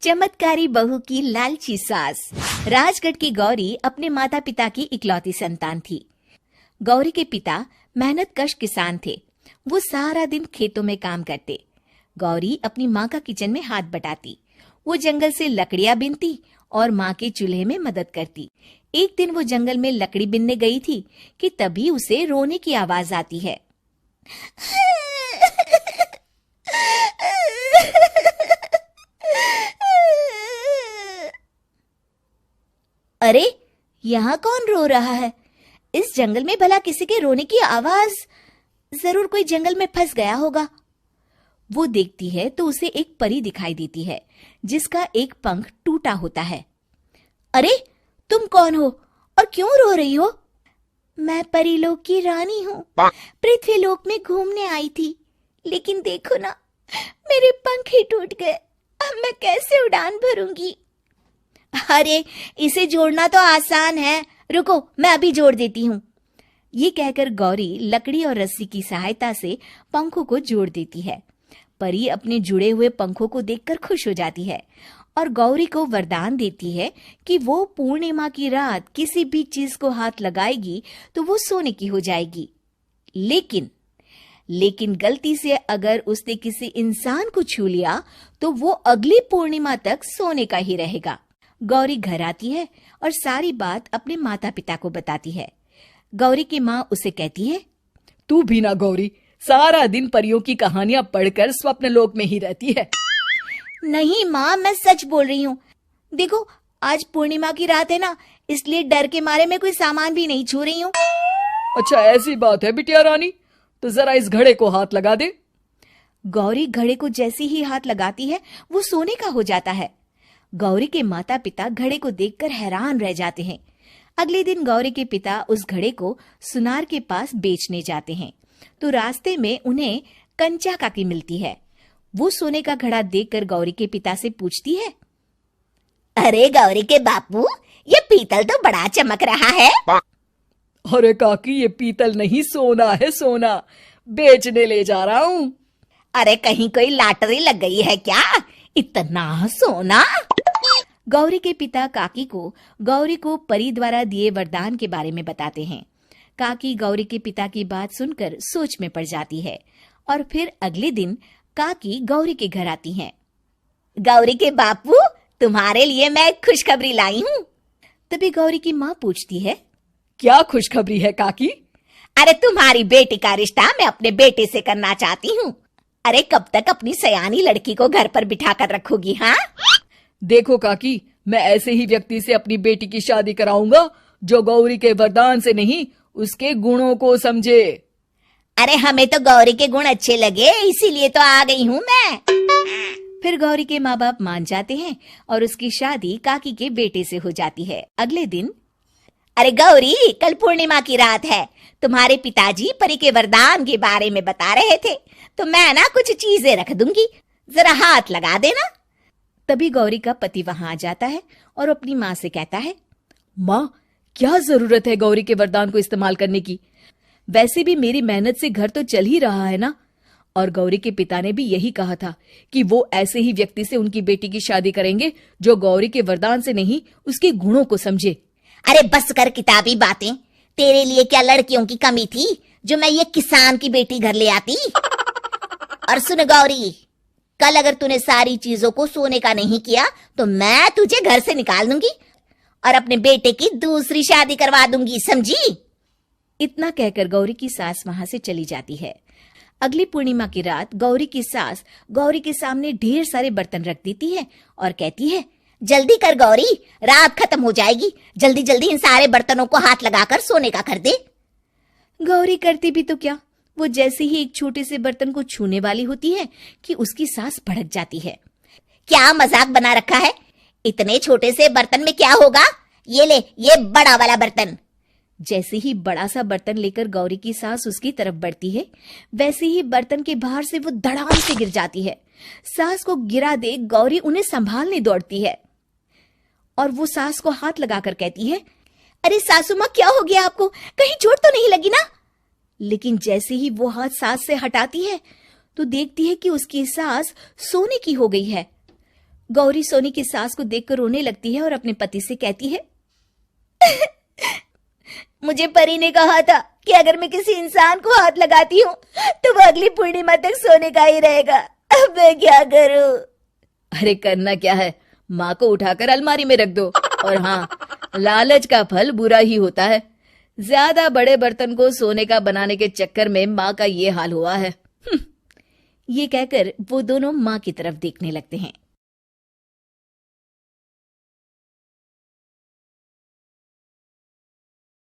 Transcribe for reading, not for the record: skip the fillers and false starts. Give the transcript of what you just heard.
चमत्कारी बहू की लालची सास। राजगढ़ की गौरी अपने माता पिता की इकलौती संतान थी। गौरी के पिता मेहनतकश किसान थे। वो सारा दिन खेतों में काम करते। गौरी अपनी माँ का किचन में हाथ बटाती। वो जंगल से लकड़ियां बीनती और माँ के चूल्हे में मदद करती। एक दिन वो जंगल में लकड़ी बीनने गई थी कि तभी उसे रोने की आवाज आती है। अरे, यहाँ कौन रो रहा है? इस जंगल में भला किसी के रोने की आवाज? जरूर कोई जंगल में फंस गया होगा। वो देखती है तो उसे एक परी दिखाई देती है जिसका एक पंख टूटा होता है। अरे, तुम कौन हो और क्यों रो रही हो? मैं परीलोक की रानी हूँ। पृथ्वीलोक में घूमने आई थी, लेकिन देखो ना, मेरे पंख ही टूट गए। अब मैं कैसे उड़ान भरूंगी? अरे, इसे जोड़ना तो आसान है। रुको, मैं अभी जोड़ देती हूँ। ये कहकर गौरी लकड़ी और रस्सी की सहायता से पंखों को जोड़ देती है। परी अपने जुड़े हुए पंखों को देखकर खुश हो जाती है और गौरी को वरदान देती है कि वो पूर्णिमा की रात किसी भी चीज को हाथ लगाएगी तो वो सोने की हो जाएगी। लेकिन गलती से अगर उसने किसी इंसान को छू लिया तो वो अगली पूर्णिमा तक सोने का ही रहेगा। गौरी घर आती है और सारी बात अपने माता पिता को बताती है। गौरी की माँ उसे कहती है, तू भी ना गौरी, सारा दिन परियों की कहानियां पढ़कर स्वप्न लोक में ही रहती है। नहीं माँ, मैं सच बोल रही हूँ। देखो, आज पूर्णिमा की रात है ना, इसलिए डर के मारे मैं कोई सामान भी नहीं छू रही हूँ। अच्छा, ऐसी बात है बिटिया रानी, तो जरा इस घड़े को हाथ लगा दे। गौरी घड़े को जैसे ही हाथ लगाती है वो सोने का हो जाता है। गौरी के माता पिता घड़े को देखकर हैरान रह जाते हैं। अगले दिन गौरी के पिता उस घड़े को सुनार के पास बेचने जाते हैं तो रास्ते में उन्हें कंचा काकी मिलती है। वो सोने का घड़ा देखकर गौरी के पिता से पूछती है, अरे गौरी के बापू, ये पीतल तो बड़ा चमक रहा है। अरे काकी, ये पीतल नहीं, सोना है, सोना। बेचने ले जा रहा हूँ। अरे, कहीं कोई लॉटरी लग गई है क्या? इतना सोना? गौरी के पिता काकी को गौरी को परी द्वारा दिए वरदान के बारे में बताते हैं। काकी गौरी के पिता की बात सुनकर सोच में पड़ जाती है और फिर अगले दिन काकी गौरी के घर आती हैं। गौरी के बापू, तुम्हारे लिए मैं खुशखबरी लाई हूँ। तभी गौरी की माँ पूछती है, क्या खुशखबरी है काकी? अरे, तुम्हारी बेटी का रिश्ता मैं अपने बेटे से करना चाहती हूँ। अरे, कब तक अपनी सयानी लड़की को घर पर बिठा कर रखोगी? हाँ, देखो काकी, मैं ऐसे ही व्यक्ति से अपनी बेटी की शादी कराऊंगा जो गौरी के वरदान से नहीं, उसके गुणों को समझे। अरे, हमें तो गौरी के गुण अच्छे लगे, इसीलिए तो आ गई हूँ मैं। फिर गौरी के माँ बाप मान जाते हैं और उसकी शादी काकी के बेटे से हो जाती है। अगले दिन, अरे गौरी, कल पूर्णिमा की रात है। तुम्हारे पिताजी परी के वरदान के बारे में बता रहे थे, तो मैं ना कुछ चीजें रख दूंगी, जरा हाथ लगा देना। तभी गौरी का पति वहां आ जाता है और अपनी माँ से कहता है, माँ, क्या जरूरत है गौरी के वरदान को इस्तेमाल करने की? वैसे भी मेरी मेहनत से घर तो चल ही रहा है ना। और गौरी के पिता ने भी यही कहा था कि वो ऐसे ही व्यक्ति से उनकी बेटी की शादी करेंगे जो गौरी के वरदान से नहीं, उसके गुणों को समझे। अरे बस कर किताबी बातें। तेरे लिए क्या लड़कियों की कमी थी जो मैं ये किसान की बेटी घर ले आती? और सुन गौरी, कल अगर तूने सारी चीजों को सोने का नहीं किया तो मैं तुझे घर से निकाल दूंगी और अपने बेटे की दूसरी शादी करवा दूंगी, समझी? इतना कहकर गौरी की सास वहां से चली जाती है। अगली पूर्णिमा की रात गौरी की सास गौरी के सामने ढेर सारे बर्तन रख देती है और कहती है, जल्दी कर गौरी, रात खत्म हो जाएगी। जल्दी जल्दी इन सारे बर्तनों को हाथ लगाकर सोने का कर दे। गौरी करती भी तो क्या, वो जैसे ही एक छोटे से बर्तन को छूने वाली होती है कि उसकी सास भड़क जाती है। क्या मजाक बना रखा है? इतने छोटे से बर्तन में क्या होगा? ये ले, ये बड़ा वाला बर्तन। जैसे ही बड़ा सा बर्तन लेकर गौरी की सास उसकी तरफ बढ़ती है, वैसे ही बर्तन के बाहर से वो धड़ाम से गिर जाती है। सास को गिरा देख गौरी उन्हें संभालने दौड़ती है और वो सास को हाथ लगाकर कहती है, अरे सासू माँ, क्या हो गया आपको? कहीं चोट तो नहीं लगी ना? लेकिन जैसे ही वो हाथ सास से हटाती है तो देखती है कि उसकी सास सोने की हो गई है। गौरी सोनी की सास को देखकर रोने लगती है और अपने पति से कहती है, मुझे परी ने कहा था कि अगर मैं किसी इंसान को हाथ लगाती हूँ तो वो अगली पूर्णिमा तक सोने का ही रहेगा। अब मैं क्या करूँ? अरे करना क्या है, माँ को उठाकर अलमारी में रख दो। और हाँ, लालच का फल बुरा ही होता है। ज्यादा बड़े बर्तन को सोने का बनाने के चक्कर में माँ का ये हाल हुआ है। ये कहकर वो दोनों माँ की तरफ देखने लगते हैं।